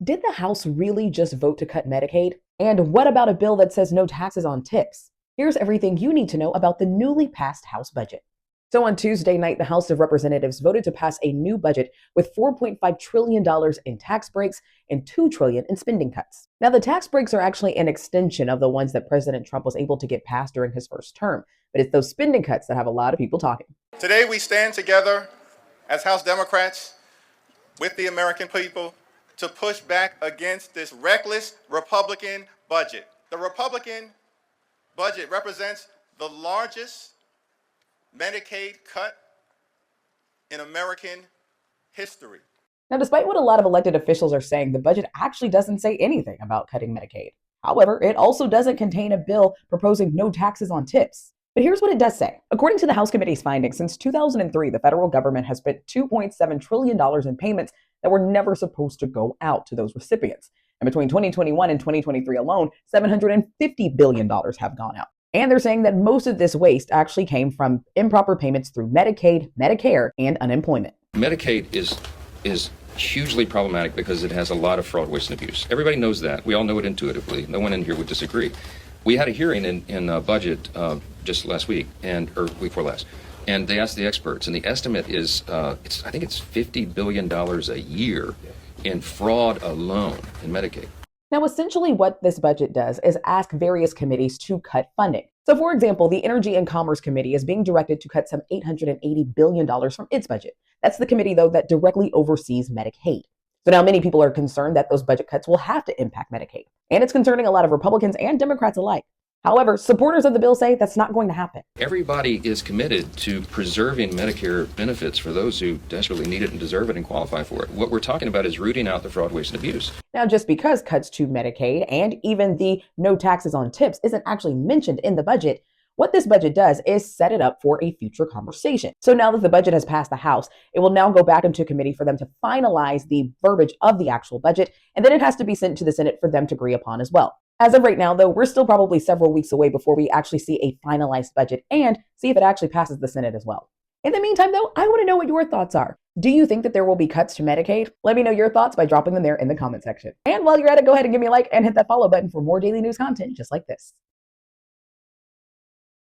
Did the House really just vote to cut Medicaid? And what about a bill that says no taxes on tips? Here's everything you need to know about the newly passed House budget. So on Tuesday night, the House of Representatives voted to pass a new budget with $4.5 trillion in tax breaks and $2 trillion in spending cuts. Now, the tax breaks are actually an extension of the ones that President Trump was able to get passed during his first term, but it's those spending cuts that have a lot of people talking. Today, we stand together as House Democrats with the American people to push back against this reckless Republican budget. The Republican budget represents the largest Medicaid cut in American history. Now, despite what a lot of elected officials are saying, the budget actually doesn't say anything about cutting Medicaid. However, it also doesn't contain a bill proposing no taxes on tips. But here's what it does say. According to the House Committee's findings, since 2003, the federal government has spent $2.7 trillion in payments that were never supposed to go out to those recipients. And between 2021 and 2023 alone, $750 billion have gone out. And they're saying that most of this waste actually came from improper payments through Medicaid, Medicare, and unemployment. Medicaid is hugely problematic because it has a lot of fraud, waste, and abuse. Everybody knows that. We all know it intuitively. No one in here would disagree. We had a hearing in budget just last week, or week before last, and they asked the experts, and the estimate is, I think it's $50 billion a year in fraud alone in Medicaid. Now, essentially what this budget does is ask various committees to cut funding. So, for example, the Energy and Commerce Committee is being directed to cut some $880 billion from its budget. That's the committee, though, that directly oversees Medicaid. So now many people are concerned that those budget cuts will have to impact Medicaid. And it's concerning a lot of Republicans and Democrats alike. However, supporters of the bill say that's not going to happen. Everybody is committed to preserving Medicare benefits for those who desperately need it and deserve it and qualify for it. What we're talking about is rooting out the fraud, waste, and abuse. Now, just because cuts to Medicaid and even the no taxes on tips isn't actually mentioned in the budget, what this budget does is set it up for a future conversation. So now that the budget has passed the House, it will now go back into committee for them to finalize the verbiage of the actual budget, and then it has to be sent to the Senate for them to agree upon as well. As of right now, though, we're still probably several weeks away before we actually see a finalized budget and see if it actually passes the Senate as well. In the meantime, though, I want to know what your thoughts are. Do you think that there will be cuts to Medicaid? Let me know your thoughts by dropping them there in the comment section. And while you're at it, go ahead and give me a like and hit that follow button for more daily news content just like this.